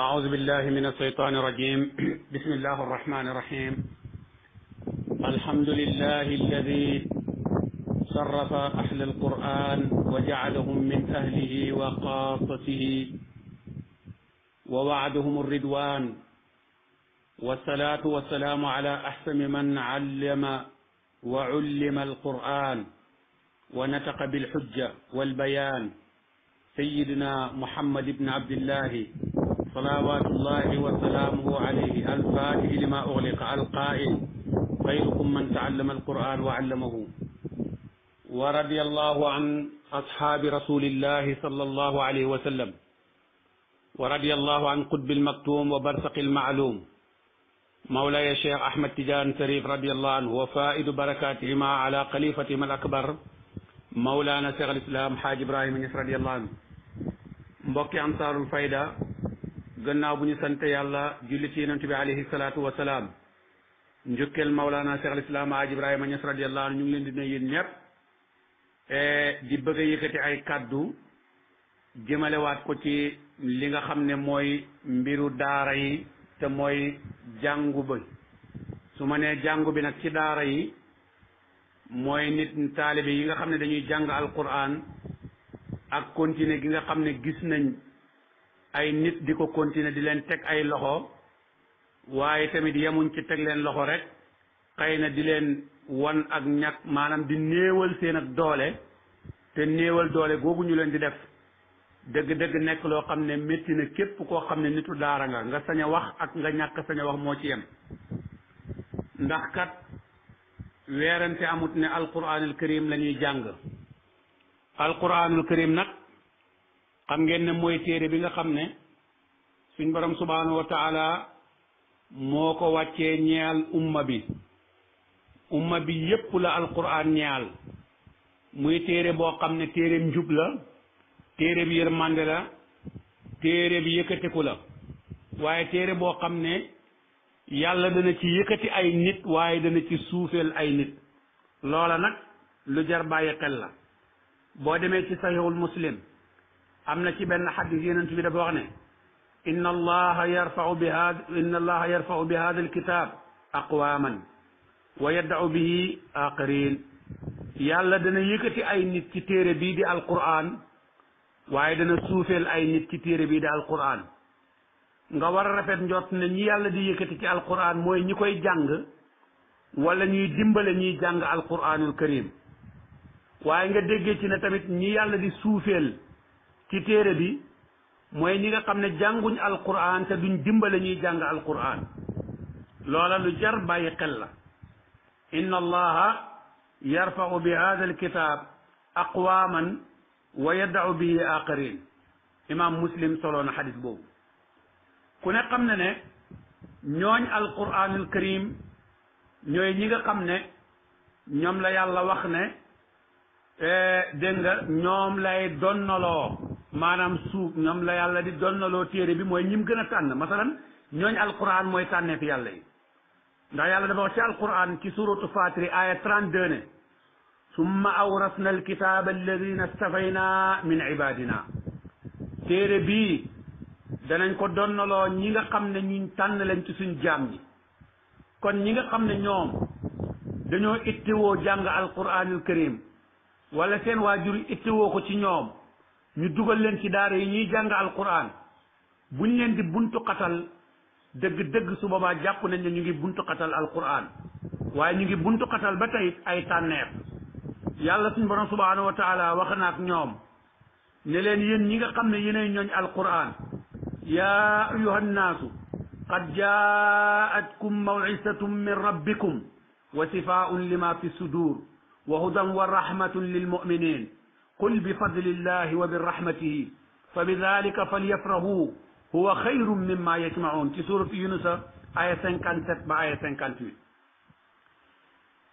أعوذ بالله من الشيطان الرجيم بسم الله الرحمن الرحيم الحمد لله الذي شرف أهل القرآن وجعلهم من أهله وخاصته ووعدهم الرضوان والصلاة والسلام على أحسن من علم وعلم القرآن ونطق بالحجة والبيان سيدنا محمد بن عبد الله صلوات الله وسلامه عليه الفاتح لما أغلق القائل خيركم من تعلم القرآن وعلمه ورضي الله عن أصحاب رسول الله صلى الله عليه وسلم ورضي الله عن قطب المكتوم وبرزق المعلوم مولاي الشيخ أحمد تجان شريف رضي الله عنه وفائد بركاتهما على خليفتهم الأكبر مولانا شيخ الإسلام حاج إبراهيم Niass رضي الله عنه mbokki Ansaarul Fayda gannaaw bu ñu sant yàlla julli ci yonent bi alayhi salaatu wa salaam njukkeel Mawlana Cheikh al Islam Haaj Ibrahima Niass radiyallahu anhu ñu ngi leen di nuyu yéen ñëpp di bëgg a yëkkati ay kaddu jëmalewaat ko ci li nga xam ne mooy mbiru daara yi te mooy jàngu ba su ma nee jàngu bi nag ci daara yi mooy nit taalibe yi nga xam ne dañuy jàng alquran ak continuer gi nga xam ne gis nañ ay nit di ko continuer di leen teg ay loxo waaye tamit yemuñ ci teg leen loxo rek xëy na di leen wan ak ñàkk maanaam di néewal seen ak doole te néewal doole googu ñu leen di def dëgg-dëgg nekk loo xam ne métti na képp koo xam ne nitu daara nga sañ a wax ak nga ñàkk sañ a wax moo ci yem ndax kat weerante amut ne alquranul karim la ñuy jàng alquranul karim nag xam ngeen ne mooy téere bi nga xam ne suñ borom subhanahu wa taala moo ko wàccee ñeel umma bi yépp la alquran ñeel muy téere boo xam ne téereem njub la téere bi yërmande la téere bi yëkkatiku la waaye téere boo xam ne yàlla dana ci yëkkati ay nit waaye dana ci suufeel ay nit loola nag lu jar bàyyi xel la boo demee ci sahihul muslim am na ci benn xadis yonent bi dafa wax ne inna allaha yarfau bi hada alkitab aqwaman wa yaddau bihi aqarin yàlla dana yëkkati ay nit ci téere bii di alquran waaye dana suufeel ay nit ci téere bii di alquran nga war a rafet njort ne ñi yàlla di yëkkati ci alquran mooy ñi koy jàng wala ñuy dimbale ñuy jàng alquranul karim waaye nga déggee ci ne tamit ñi yàlla di suufeel ci téere bi mooy ñi nga xam ne jànguñ alquran te duñ dimbale ñuy jàng alquran loola lu jar bàyyi xel la inna allaha yarfau bi hada alkitab aqwaman wa yaddau bihi aqarin imam muslim solo na xadis boobu ku ne xam ne ñooñ alquranul karim ñooy ñi nga xam ne ñoom la yàlla wax ne dégg nga ñoom lay donnaloo maanaam suuf ñoom la yàlla di donnaloo téere bi mooy ñim gën a tànn masalan ñooñ alquran mooy tànnee fi yàlla yi ndax yàlla dafa wax ci alquran ci suratu fatiri aya 32 ne summa awrasna alkitaba alladina stafayna min ibadina téere bii danañ ko donnaloo ñi nga xam ne ñuñ tànn leen ci suñ jaam ñi kon ñi nga xam ne ñoom dañoo ittewoo jàng alquranul karim wala seen waajur ittewoo ko ci ñoom ñu dugal leen ci daara yi ñuy jàng alquran buñ leen di buntu xatal dëgg-dëgg su boobaa jàpp nañ ne ñu ngi buntu xatal alquran waaye ñu ngi buntu xatal ba tey ay tànneef yàlla suñu borom subhanahu wa taala wax na ak ñoom ne leen yéen ñi nga xam ne yéenay ñooñ alquran yaa ayuha nnaasu qad jaatkum mawcisatun min rabbikum wa sifaun lima fi sudur wa hudan wa rahmatun lilmuminin qul bi fadlillahi wa bi rahmatihi fa bi dalika falyafrahu huwa xayrun mimma yajmaun ci suratu yunusa aya 57 ba aya 58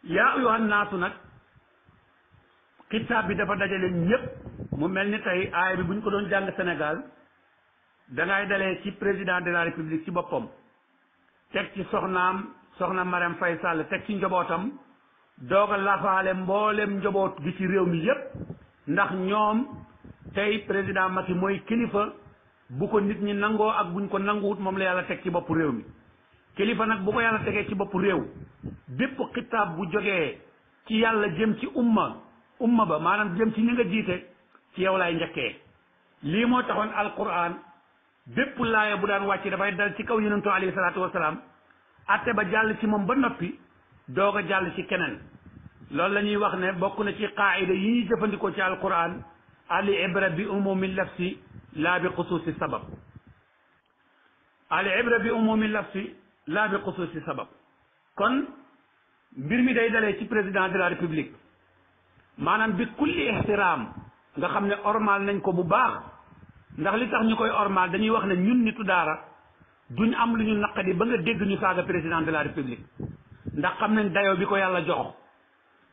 yaa ayuha nnaasu nag kitaab bi dafa dajale ñëpp mu mel ni tey aaya bi bu ñu ko doon jàng Sénégal dangay dalee ci président de la république ci boppam teg ci soxna Marème Faye Sall teg ci njobootam doog a lafaale mboolem njaboot gi ci réew mi yépp ndax ñoom tey président Macky mooy kilifa bu ko nit ñi nangoo ak buñ ko nanguwut moom la yàlla teg ci bopp réew mi kilifa nag bu ko yàlla tegee ci bopp réew bépp xitaab bu jógee ci yàlla jëm ci umma ba maanaam jëm ci ñi nga jiite ci yow laay njëkkee lii moo taxoon alquran bépp laaya bu daan wàcc dafay dal ci kaw yonentu alayhi salaatu wasalaam atte ba jàll ci moom ba noppi doog a jàll ci keneen loolu la ñuy wax ne bokk na ci qaayida yi ñuy jëfandikoo ci alquran ali ibra bi umumi lafsi laa bi xusuusi sabab ali ibra bi umumi lafsi laa bi xusuusi sabab kon mbir mi day dalee ci président de la république maanaam bi kulli ihtiram nga xam ne ormal nañ ko bu baax ndax li tax ñu koy ormal dañuy wax ne ñun nitu daara duñ am lu ñu naqadi ba nga dégg ñu saaga président de la république ndax xam nañ dayoo bi ko yàlla jox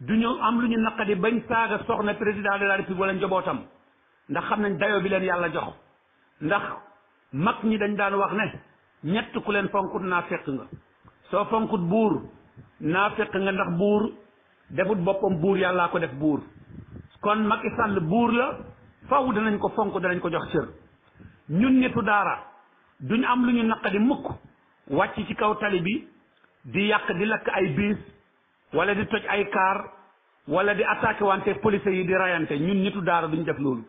duñu am lu ñu naqadi bañ saaga soxna président de la république wala njabootam ndax xam nañ dayoo bi leen yàlla jox ndax mag ñi dañ daan wax ne ñett ku leen fonkut naa fekk nga soo fonkut buur naa fekk nga ndax buur defut boppam buur yàllaa ko def buur kon Macky Sall buur la faw danañ ko fonk danañ ko jox cër ñun nitu daara duñ am lu ñu naqadi mukk wàcc ci kaw tali bi di yàq di lakk ay biis wala di toj ay kaar wala di attaqué wante police yi di rayante ñun nitu daara duñ def loolu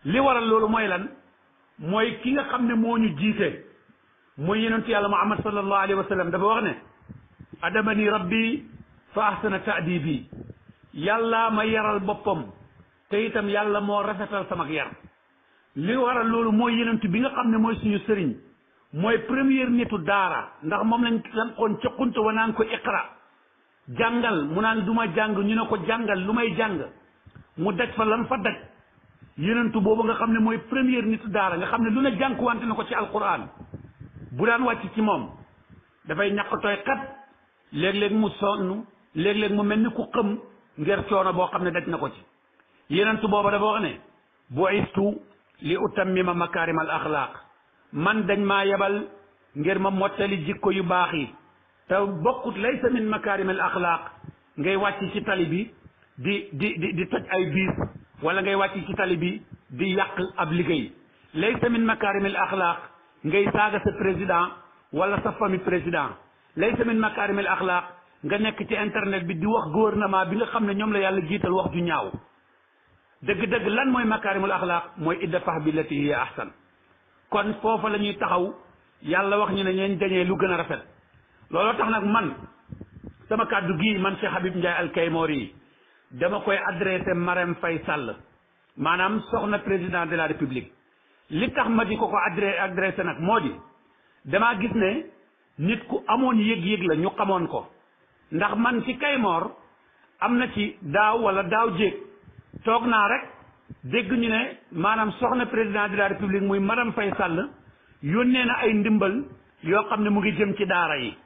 li waral loolu mooy lan mooy ki nga xam ne moo ñu jiite mooy yonentu yàlla Muhammad sallallahu alayhi wa sallam dafa wax ne adabani rabbi fa ahsana ta'dibi yàlla ma yaral boppam te itam yàlla moo rafetal sama yar li waral loolu mooy yonent bi nga xam ne mooy suñu sëriñ mooy première nitu daara ndax moom lañ xoon ca xunta wa naan ko iqra jàngal mu naan du ma jàng ñu ne ko jàngal lu may jàng mu daj fa lam fa daj yonentu boobu nga xam ne mooy première nitu daara nga xam ne lu ne jànkuwante na ko ci alquran bu daan wàcc ci moom dafay ñàkk tooy xat léeg-léeg mu sonn léeg-léeg mu mel ni ku xëm ngir coono boo xam ne daj na ko ci yonentu booba dafa wax ne bu'istu li utammima makarim al axlaaq man dañ maa yebal ngir ma mottali jikko yu baax yi te bokkut laysa min makarim al axlaaq ngay wàcc ci tali bi di toj ay biis wala ngay wàcc ci tali bi di yàq ab liggéey laysa min makarim al axlaaq ngay saaga sa président wala sa famille président laysa min makarim al axlaaq nga nekk ci internet bi di wax gouvernement bi nga xam ne ñoom la yàlla jiital wax ju ñaaw dëgg-dëgg lan mooy makarimul axlaaq mooy idfa billati hiya ahsan kon foofa la ñuy taxaw yàlla wax ñu ne ñeen dañee lu gën a rafet looloo tax nag man sama kàddu gii man Cheikh Habib Ndiaye Al Kaymori yi dama koy adressé Marème Faye Sall maanaam soxna président de la république li tax ma di ko adressé nag moo di damaa gis ne nit ku amoon yëg-yëg la ñu xamoon ko ndax man ci Kaymoor am na ci daaw wala daaw jéeg toog naa rek dégg ñu ne maanaam soxna président de la république muy madame Faye Sall yónnee na ay ndimbal yoo xam ne mu ngi jëm ci daara yi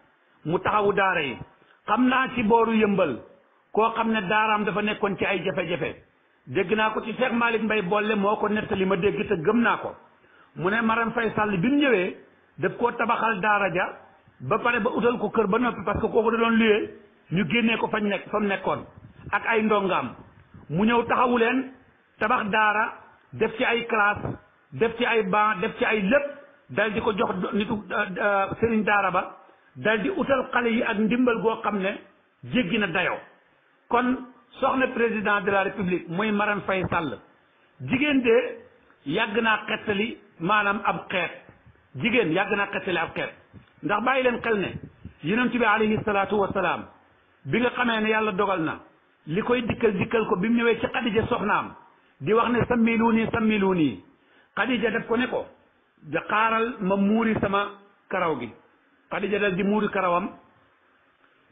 mu taxawu daara yi xam naa ci booru yëmbal koo xam ne daaraam dafa nekkoon ci ay jafe-jafe dégg naa ko ci Cheikh Malick Mbaye boole moo ko nettali ma dégg te gëm naa ko mu ne madame Faye Sall bi mu ñëwee daf koo tabaxal daara ja ba pare ba utal ko kër ba noppi parce que kooku da doon luyee ñu génnee ko fa mu nekkoon ak ay ndongaam mu ñëw taxawu leen tabax daara def ci ay classe def ci ay banc def ci ay lépp dal di ko jox nitu sëriñ daara ba dal di utal xale yi ak ndimbal goo xam ne jéggi na dayoo kon soxna président de la république muy Marème Faye Sall jigéen de yàgg naa xettali maanaam ab xeet jigéen yàgg naa xettali ab xeet ndax bàyyi leen xel ne yonent bi alayhi salaatu wasalaam bi nga xamee ne yàlla dogal na li koy dikkal ko bi mu ñëwee ci Xadija soxnaam di wax ne sammiluuni Xadija def ko ne ko da xaaral ma muuri sama karaw gi Xadija dal di muuri karawam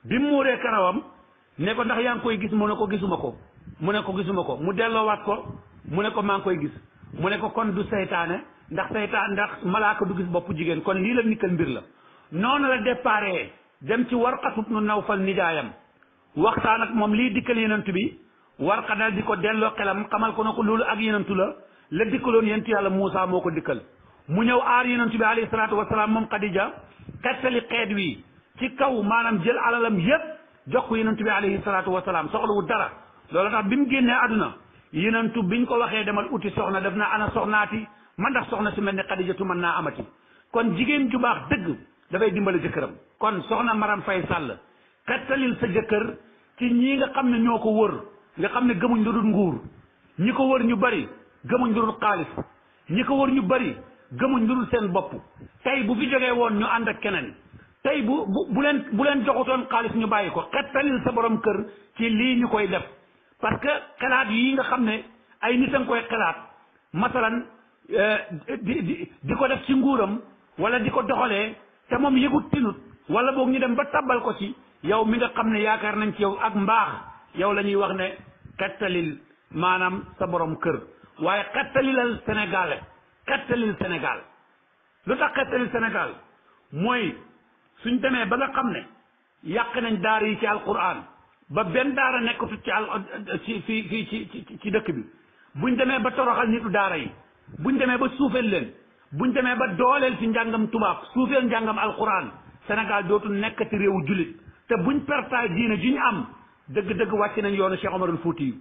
bi mu muuree karawam ne ko ndax yaa ngi koy gis mu ne ko gisuma ko mu delloowaat ko mu ne ko maa ngi koy gis mu ne ko kon du seytaane ndax malaaka du gis bopp jigéen kon lii la nikkal mbir la noonu la déparé dem ci Warqatu ibnu Nawfal nijaayam waxtaan ak moom lii dikkal yenentu bi Warqa dal di ko delloo xelam xamal ko na ko loolu ak yenentu la dikkaloon yenentu yàlla Muusa moo ko dikkal mu ñëw aar yenentu bi alayhi salaatu wasalaam moom Xadija xettali xeet wi ci kaw maanaam jël alalam yépp jox ko yenentu bi alayhi salaatu wasalaam soxlawul dara loolu tax bi mu génnee àdduna yenentu biñ ko waxee demal uti soxna def na ana soxnaati man ndax soxna su mel ne Xadijatu mën naa amati kon jigéen ju baax dëgg dafay dimbale jëkkëram kon soxna Maram Faye Sall xettalil sa jëkkër ci ñii nga xam ne ñoo ko wër nga xam ne gëmuñ lu dul nguur ñi ko wër ñu bari gëmuñ lu dul xaalis ñi ko wër ñu bari gëmuñ lu dul seen bopp tey bu fi jógee woon ñu ànd ak keneen tey bu leen joxutoon xaalis ñu bàyyi ko xettalil sa borom kër ci lii ñu koy def parce que xalaat yi nga xam ne ay nit a nga koy xalaat masalan di ko def ci nguuram wala di ko doxalee te moom yëgut tinut wala boog ñu dem ba tabbal ko ci yow mi nga xam ne yaakaar nañ ci yow ak mbaax yow la ñuy wax ne xettalil maanaam sa borom kër waaye xettalilal Sénégal xettalil Sénégal lu tax xettalil Sénégal mooy suñ demee ba nga xam ne yàq nañ daara yi ci alquran ba benn daara nekkatut ci fii ci dëkk bi buñ demee ba toroxal nitu daara yi buñ demee ba suufeel leen buñ demee ba dooleel fi njàngam tubaab suufeel njàngam alquran Sénégal dootul nekkati réewu jullit te buñ pertaay diine ji ñu am dëgg-dëgg wàcc nañ yoonu Cheikh Omarul Fouti yu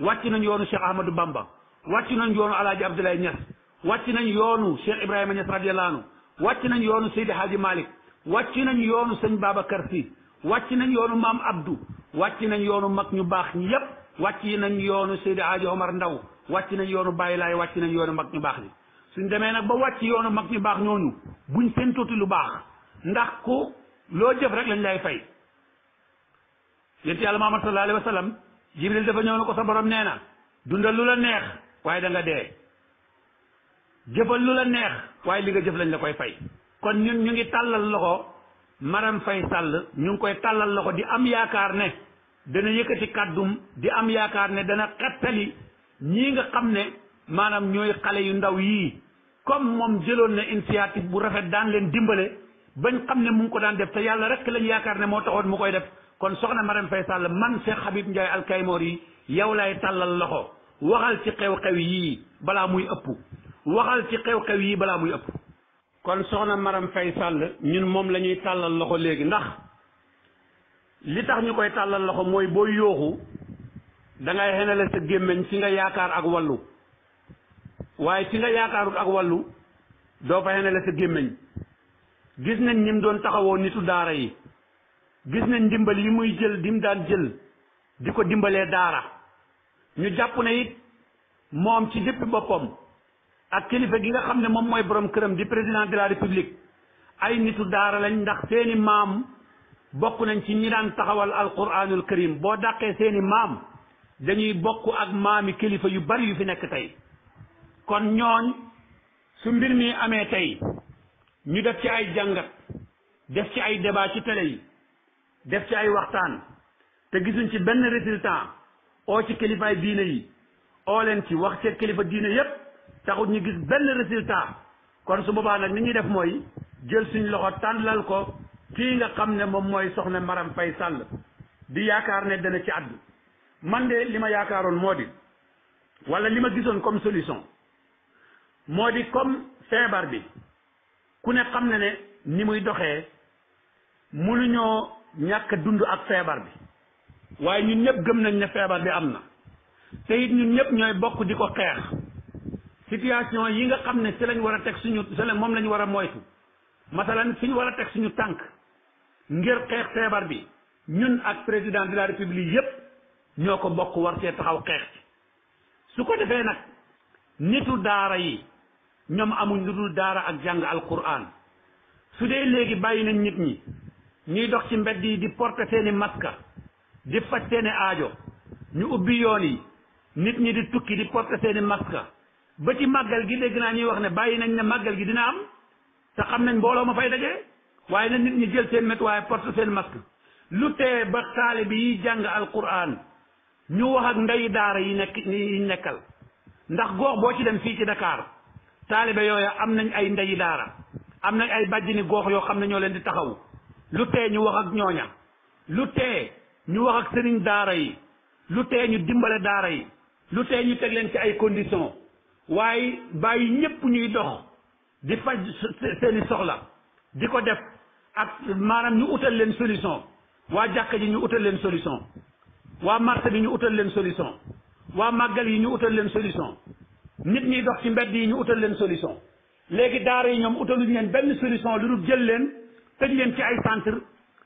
wàcc nañ yoonu Cheikh Ahmadou Bamba wàcc nañ yoonu Alaaji Abdoulaye Niass wàcc nañ yoonu Cheikh Ibrahima Niass radiyallahu anhu wàcc nañ yoonu Seydi Hadji Malick wàcc nañ yoonu sëñ Babacar Sy wàcc nañ yoonu Maam Abdou wàcc nañ yoonu mag ñu baax ñi yépp wàcc nañ yoonu Seydi Hadji Omar Ndaw wàcc nañ yoonu Baye Laay wàcc nañ yoonu mag ñu baax ñi suñ demee nag ba wàcc yoonu mag ñu baax ñooñu buñ seen tuuti lu baax ndax ku loo jëf rek lañ lay fay yénti yàlla Muhammad sallallahu alayhi wa sallam Jibril dafa ñëw na ko sa borom nee na dundal lu la neex waaye da nga dee jëfal lu la neex waaye li nga jëf lañ la koy fay kon ñun ñu ngi tàllal loxo Maram Faye Sall ñu ngi koy tàllal loxo di am yaakaar ne dana yëkkati kàddum di am yaakaar ne dana xettali ñii nga xam ne maanaam ñooy xale yu ndaw yii comme moom jëloon na initiative bu rafet daan leen dimbale bañ xam ne mu ngi ko daan def te yàlla rek lañ yaakaar ne moo taxoon mu koy def kon soxna Maram Faye Sall man Cheikh Habib Ndiaye Alkaymoor yi yow lay tàllal loxo waxal ci xew-xew yii balaa muy ëpp waxal ci xew-xew yii balaa muy ëpp kon soxna Maram Faye Sall ñun moom la ñuy tàllal loxo léegi ndax li tax ñu koy tàllal loxo mooy boo yooxu da ngay xenale sa gémmiñ ci nga yaakaar ak wallu waaye ci nga yaakaarut ak wallu doo fa xenale sa gémmiñ gis nañ ñim doon taxawoo nitu daara yi gis nañ ndimbal yi muy jël dim daan jël di ko dimbalee daara ñu jàpp ne it moom ci jëppi boppam ak kilifa gi nga xam ne moom mooy borom këram di président de la république ay nitu daara lañ ndax seeni maam bokk nañ ci ñi daan taxawal alquranul karim boo dàqee seeni maam dañuy bokk ak maami kilifa yu bari yu fi nekk tey kon ñooñ su mbir mi amee tey ñu def ci ay jàngat def ci ay débat ci télé yi def ci ay waxtaan te gisuñ ci benn résultat oo ci kilifaay diine yi oo leen ci wax ci kilifa diine yépp taxut ñu gis benn résultat kon su boobaa nag ni ñuy def mooy jël suñ loxo tànnal ko kii nga xam ne moom mooy soxna Maram Faye Sall di yaakaar ne dana ci àddu man de li ma yaakaaroon moo di wala li ma gisoon comme solution moo di comme feebar bi ku ne xam ne ne ni muy doxee mënuñoo ñàkk dund ak feebar bi waaye ñun ñëpp gëm nañ ne feebar bi am na te it ñun ñëpp ñooy bokk di ko xeex situation yi nga xam ne si lañ war a teg suñu moom lañ war a moytu masalan fi ñu war a teg suñu tànk ngir xeex feebar bi ñun ak président de la république yépp ñoo ko bokk war cee taxaw xeex ci su ko defee nag nitu daara yi ñoom amuñ lu dul daara ak jàng alquran su dee léegi bàyyi nañ nit ñi ñuy dox ci mbedd yi di porter seeni masque di faj seeni aajo ñu ubbi yoon yi nit ñi di tukki di porter seeni masque ba ci màggal gi dégg naa ñuy wax ne bàyyi nañ ne màggal gi dina am te xam nañ mbooloo ma fay daje waaye na nit ñi jël seen métuwaay porter seen masque lu tee ba taalibe yi jàng alquran ñu wax ak ndey daara yi nekkal ndax gox boo ci dem fii ci Dakar taalibe yooya am nañ ay ndeyi daara am nañ ay bàjjini gox yoo xam ne ñoo leen di taxaw lu tee ñu wax ak ñooña lu tee ñu wax ak sëriñ daara yi lu tee ñu dimbale daara yi lu tee ñu teg leen ci ay conditions waaye bàyyi ñépp ñuy dox di faj seeni soxla di ko def ak maanaam ñu utal leen solution waa jàkka ji ñu utal leen solution waa marché bi ñu utal leen solution waa màggal yi ñu utal leen solution nit ñi dox ci mbedd yi ñu utal leen solution léegi daara yi ñoom utaluñ leen benn solution lu dul jël leen tëj leen ci ay centre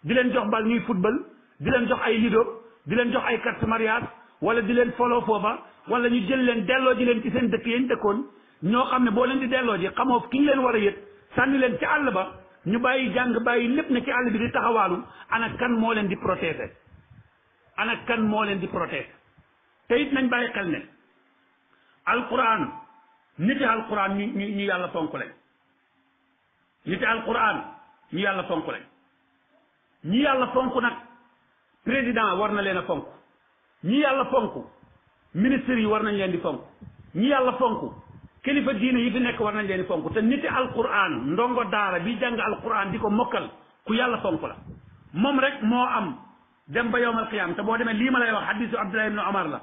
di leen jox bal ñuy football di leen jox ay lido di leen jox ay carte mariage wala di leen foloo foofa wala ñu jël leen delloo ji leen ci seen dëkk yañ dëkkoon ñoo xam ne boo leen di delloo ji xamoo ki ñu leen war a yët sànni leen ci àll ba ñu bàyyi jàng bàyyi lépp ne ci àll bi di taxawaalu ana kan moo leen di protéger ana kan moo leen di protéger te it nañ bàyyi xel ne alquran niti alquran ñu yàlla fonk lañ niti alquran ñu yàlla fonk lañ ñi yàlla fonk nag président war na leen a fonk ñi yàlla fonk ministres yi war nañ leen di fonk ñi yàlla fonk kilifa diine yi fi nekk war nañ leen di fonk te niti alquran ndongo daara bi jàng alquran di ko mokkal ku yàlla fonk la moom rek moo am dem ba yowmal qiyaam te boo demee lii ma lay wax hadisu Abdullah ibn Omar la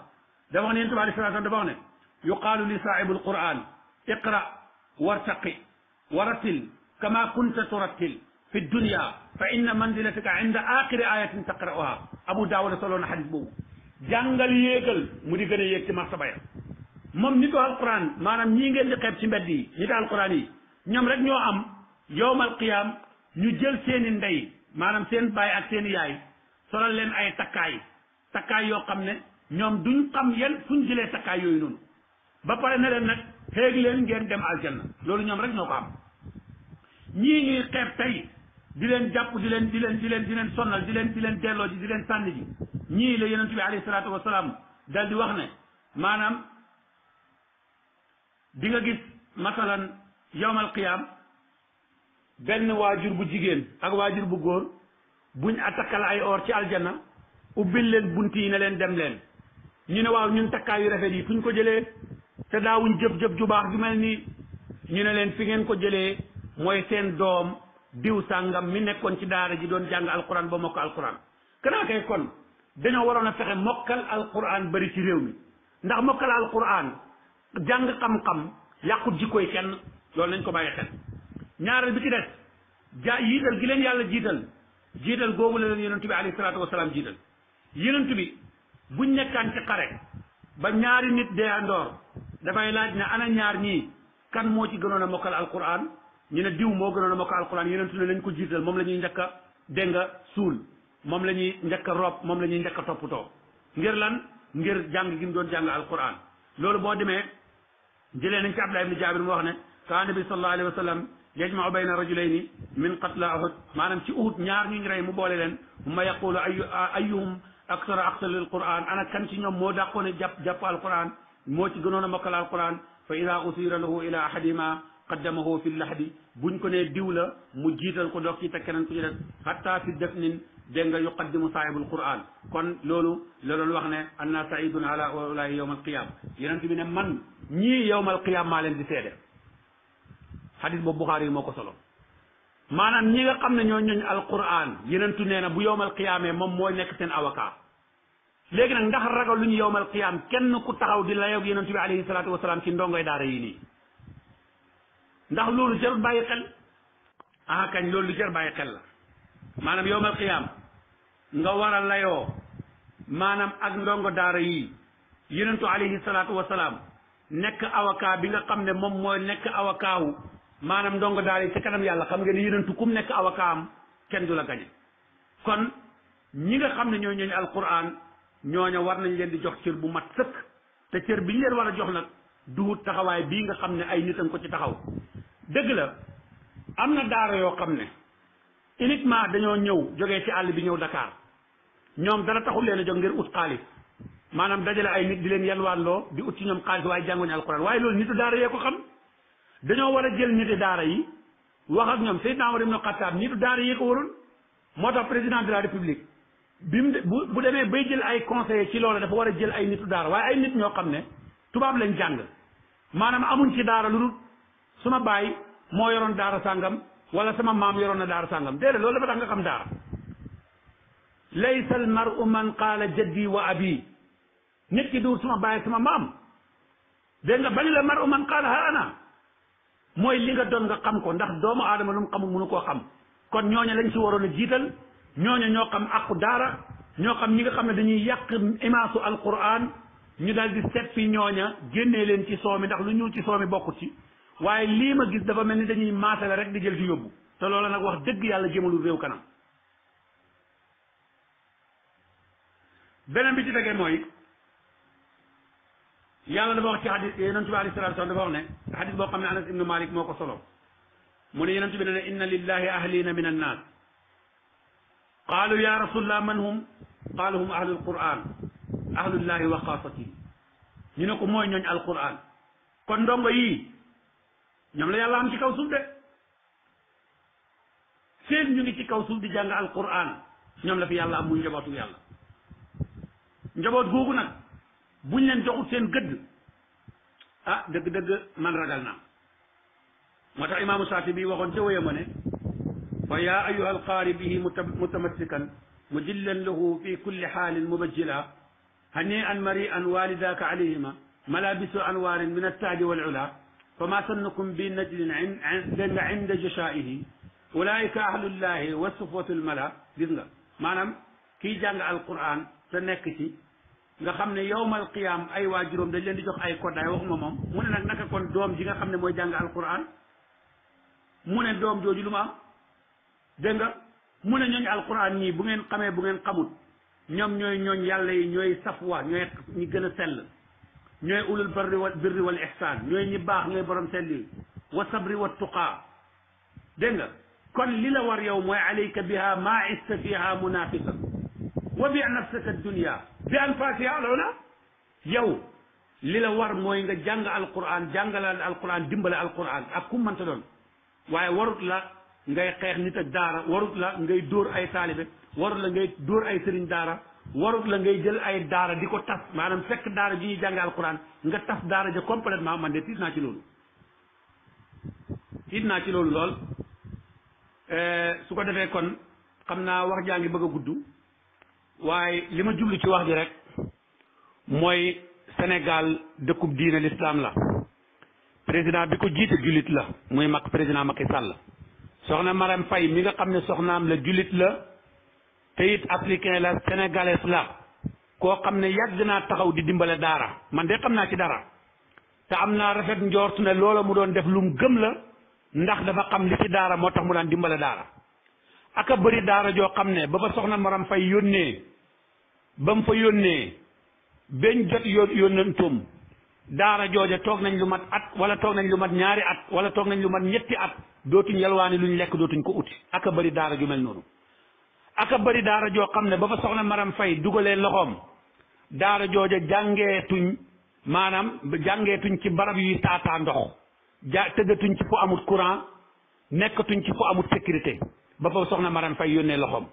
dafa wax ne yonent bi alayhi salaatu dafa wax ne yuqaalu li saahibu alquran iqra wartaqi warattil kama kunta turattil fi dunya fa inna manzilataka inda axiri ayatin taqra'uha Abu Daawuda solo na xadis boobu jàngal yéegal mu di gën a yéeg ci martaba ya moom nitu alquran maanaam ñii ngeen di xeeb ci mbedd yi nitu alquran yi ñoom rek ñoo am yowmal qiyam ñu jël seeni ndey maanaam seen baay ak seeni yaay solal leen ay takkaay yoo xam ne ñoom duñ xam yan fuñ jëlee takkaay yooyu noonu ba pare ne leen nag xéeg leen ngeen dem aljanna loolu ñoom rek ñoo ko am ñii ñuy xeeb tey di leen jàpp di leen sonnal di leen delloo ji di leen sànni ji ñii la yonent bi alayhi salaatu wasalaam dal di wax ne maanaam di nga gis masalan yawmal qiyaam benn waajur bu jigéen ak waajur bu góor buñ attakkal ay or ci aljanna ubbil leen bunt yi ne leen dem leen ñu ne waaw ñun takkaay yu rafet yi fu ñu ko jëlee te daawuñ jëf ju baax ju mel nii ñu ne leen fi ngeen ko jëlee mooy seen doom diw sàngam mi nekkoon ci daara ji doon jàng alquran ba mokk alquran kanaa kay kon dañoo waroon a fexe mokkal alquran bari ci réew mi ndax mokkal alquran jàng xam-xam yàqut jikkoy kenn loolu nañ ko bàyyi xel ñaareel bi ci des yiital gi leen yàlla jiital googu la leen yonent bi alayhi salaatu wasalaam jiital yonent bi buñ nekkaan ci xare ba ñaari nit dee andoor dafay laaj ne ana ñaar ñii kan moo ci gënoon a mokkal alquran ñu ne diw moo gënoon a mokkal alquran yonent ne lañ ko jiital moom la ñuy njëkk a dégg nga suul moom la ñuy njëkk a rob moom la ñuy njëkk a toppatoo ngir lan ngir jàng gi mu doon jàng alquran loolu boo demee jëlee nañ ci Abdullah ibn Jaabir mu wax ne kaana nabi sallallahu alayhi wa sallam yajma'u bayna rajulayni min qatla Uhud maanaam ci Uhud ñaar ñu rey mu boole leen ma yaqulu ayyuhum aksara aqtal lil quran ana kan ci ñoom moo dàqoone jàpp alquran moo ci gënoon a mokkal alquran fa ida usira lahu ila ahadima qaddamahu fi lahdi buñ ko nee diw la mu jiital ko doog ci teg keneen ku ci def hatta fi dafnin dégg nga yuqaddimu saahibul quran kon loolu la doon wax ne anna saidun ala ulaahi yawm alqiyam yonent bi ne man ñii yawm alqiyam maa leen di seede hadis boobu Buxaari yi moo ko solo maanaam ñi nga xam ne ñoo ñooñ alquran yonentu nee na bu yawm alqiyamee moom mooy nekk seen avocat léegi nag ndax ragal lu ñu yawm alqiyam kenn ku taxaw di layoog yonent bi alayhi salaatu wasalaam ci ndongoy daara yi nii ndax loolu jarul bàyyi xel kañ loolu lu jar bàyyi xel la maanaam yawmal qiyaam nga war a layoo maanaam ak ndongo daara yi yonentu alayhi salaatu wasalaam nekk avocat bi nga xam ne moom mooy nekk avocat wu maanaam ndongo daara yi ci kanam yàlla xam nga ni yonentu kum nekk avocat am kenn du la gañe kon ñi nga xam ne ñoo ñooñu alquran ñooña war nañ leen di jox cër bu mat sëkk te cër bi ñu leen war a jox nag duhut taxawaay bii nga xam ne ay nit a ko ci taxaw dëgg la am na daara yoo xam ne uniquement dañoo ñëw jógee ci àll bi ñëw Dakar ñoom dara taxul leen a jóg ngir ut xaalis maanaam dajale ay nit di leen yalwaanloo di ut ci ñoom xaalis waaye jànguñu alquran waaye loolu nitu daara yee ko xam dañoo war a jël niti daara yi wax ak ñoom Seydina Umar ibn Xattaab nitu daara yee ko waroon moo tax président de la république bi mu bu demee bay jël ay conseillers ci loolu dafa war a jël ay nitu daara waaye ay nit ñoo xam ne tubaab lañ jàng maanaam amuñ ci daara lu dul suma baay moo yoroon daara sàngam wala sama maam yoroon na daara sàngam déedéet loolu dafa tax nga xam daara laysa al mar'u man qaala jaddi wa abi nit ki duur suma baay sama maam dégg nga bali la mar'u man qaala ha ana mooy li nga doon nga xam ko ndax doomu aadama lu mu xamul mënu koo xam kon ñooña lañ si waroon a jiital ñooña ñoo xam aqu daara ñoo xam ñi nga xam ne dañuy yàq imaasu alquran ñu daal di seppi ñooña génnee leen ci soomi ndax lu ñuul ci soomi bokkut ci waaye lii ma gis dafa mel ni dañuy maasale rek di jël di yóbbu te loola nag wax dëgg yàlla jëmalul réew kanam beneen bi ci tegee mooy yàlla dafa wax ci xadis yonent bi alayhi salaatu salaam dafa wax ne xadis boo xam ne Anas ibnu Malik moo ko solo mu ne yonent bi ne inna lillahi ahlina min annaas qaalu ya rasulullah man hum qaalu hum ahlul quran ahlullahi wa xaasatihi ñu ne ko mooy ñooñ alquran kon ndongo yii ñoom la yàlla am ci kaw suuf de seen ñu ngi ci kaw suuf di jàng alquran ñoom la fi yàlla am muy njabootu yàlla njaboot googu nag buñ leen joxut seen gëdd ah dëgg-dëgg man ragal naa moo tax imaamu Saatibi waxoon ca wéyama ne fa yaa ayuha alqaari bihi mutamassikan mujillan lahu fi kulli xaalin mubajjila hani an mari an walidaka alayhima malabisu anwaarin min attaaji wal ula fa ma sannukum bi najdin dégg nga inda jashaihi ulaika ahlullahi wa sufwatul mala gis nga maanaam kii jàng alquran te nekk ci nga xam ne yowmal qiyaam ay waajuróom dañ leen di jox ay koddaay waxuma moom mu ne nag naka kon doom ji nga xam ne mooy jàng alquran mu ne doom jooju lu ma am dégg nga mu ne ñooñ alquran ñii bu ngeen xamee bu ngeen xamut ñoom ñooy ñooñ yàlla yi ñooy safwa ñooy ñi gën a sell ñooy ulul birri wal ihsaan ñooy ñi baax ñooy borom sell yi wa sabri wa tuqaa dégg nga kon li la war yow mooy alayka biha ma ista fiha munafisa wa bi nafsaka dunya bi anfasiha loola yow li la war mooy nga jàng alquran jàngalaal alquran dimbale alquran ak ku mënta doon waaye warut la ngay xeex nit ak daara warut la ngay dóor ay taalibe warut la ngay dóor ay sëriñ daara warut la ngay jël ay daara di ko tas maanaam fekk daara ji ñuy jànge alquran nga tas daara ja complètement man de tiit naa ci loolu lool su ko defee kon xam naa wax jaa ngi bëgg a gudd waaye li ma jublu ci wax ji rek mooy Sénégal dëkkub diine l'islam la président bi ko jiite jullit la muy mag président Macky Sall soxna Marème Faye mi nga xam ne soxnaam la jullit la te it africain la sénégalaise la koo xam ne yàgg naa taxaw di dimbale daara man de xam naa ci dara te am naa rafet njort ne loola mu doon def lu mu gëm la ndax dafa xam li ci daara moo tax mu daan dimbale daara aka bëri daara joo xam ne ba fa soxna Marème Faye yónnee ba mu fa yónnee bañ jot yónnantoom daara jooja toog nañ lu mat at wala toog nañ lu mat ñaari at wala toog nañ lu mat ñetti at dootuñ yalwaani luñ lekk dootuñ ko uti aka bëri daara ju mel noonu aka bëri daara joo xam ne ba fa soxna Marème Faye dugalee loxoom daara jooja jàngeetuñ maanaam jàngeetuñ ci barab yuy taataa ndox tëggatuñ ci fu amut courant nekkatuñ ci fu amut sécurité ba fa soxna Marème Faye yónnee loxoom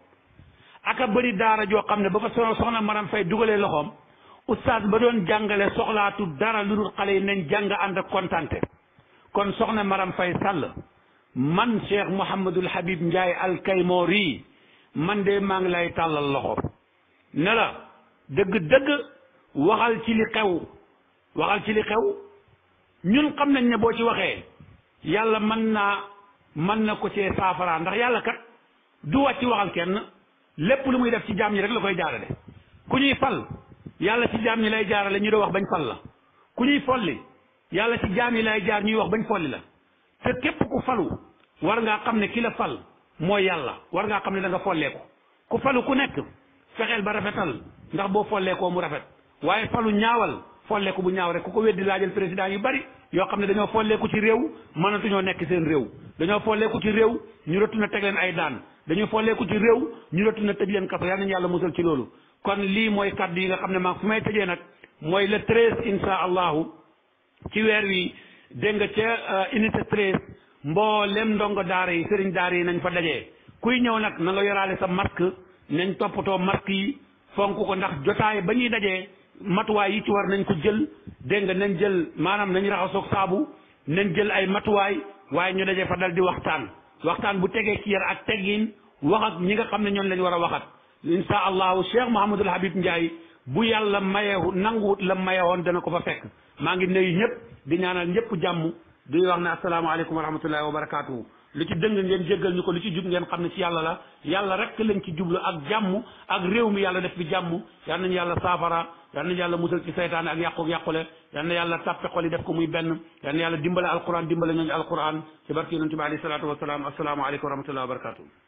aka bëri daara joo xam ne ba fa soxna Marème Faye dugalee loxoom oustaz ba doon jàngale soxlaatu dara lu dul xale yi nañ jàng ànd ak kontante kon soxna Marème Faye Sall man Cheikh Mouhamadul Habib Ndiaye Al-Kaymoori man de maa ngi lay tàllal loxo ne la dëgg-dëgg waxal ci li xew ñun xam nañ ne boo ci waxee yàlla mën na ko cee saafara ndax yàlla kat du wàcc waxal kenn lépp lu muy def ci jaam ñi rek la koy jaarale ku ñuy fal yàlla ci jaam ñi lay jaarale ñu doo wax bañ fal la ku ñuy folli yàlla ci jaam yi lay jaar ñuy wax bañ folli la te képp ku falu war ngaa xam ne ki la fal mooy yàlla war ngaa xam ne da nga follee ko ku falu ku nekk fexeel ba rafetal ndax boo follee koo mu rafet waaye falu ñaawal folleeku bu ñaaw rek ku ko weddi laajal président yu bari yoo xam ne dañoo folleeku ci réew mënatuñoo nekk seen réew dañoo folleeku ci réew ñu rëttu na teg leen ay daan dañoo folleeku ci réew ñu rëttu na tëj leen kaso yal nañu yàlla musal ci loolu kon lii mooy kaddu yi nga xam ne maa fu may tëjee nag mooy le 13 insha allahu ci weer wi dégg nga ca unité 13 mboolem ndongo daara yi sëriñ daara yi nañ fa dajee kuy ñëw nag na nga yoraale sa masque nañ toppatoo masque yi fonk ko ndax jotaay ba ñuy dajee matuwaay yi ci war nañ ko jël dégg nga nañ jël maanaam nañ raxasoog saabu nañ jël ay matuwaay waaye ñu dajee fa dal di waxtaan bu tegee ci yar ak teggin wax ak ñi nga xam ne ñoom lañ war a waxat insha allahu Cheikh Mouhamadul Habib Ndiaye bu yàlla mayewu nanguwut la mayewoon dana ko fa fekk maa ngi nuyu ñëpp di ñaanal ñëpp jàmm di wax ne asalaamaaleykum wa rahmatullahi wa barakaatuhu lu ci dëng ngeen jéggal ñu ko lu ci jub ngeen xam ne ci yàlla la yàlla rek lañ ci jublu ak jàmm ak réew mi yàlla def bi jàmm yal nañu yàlla saafara yal nañu yàlla musal ci saytaane ak yàqule yal na yàlla tàppe xol yi def ko muy benn yal na yàlla dimbale alquran dimbale ñooñu alquran ci barke yonent bi alayhi salaatu wasalaam assalaamu aleykum wa rahmatullahi wa barakatuh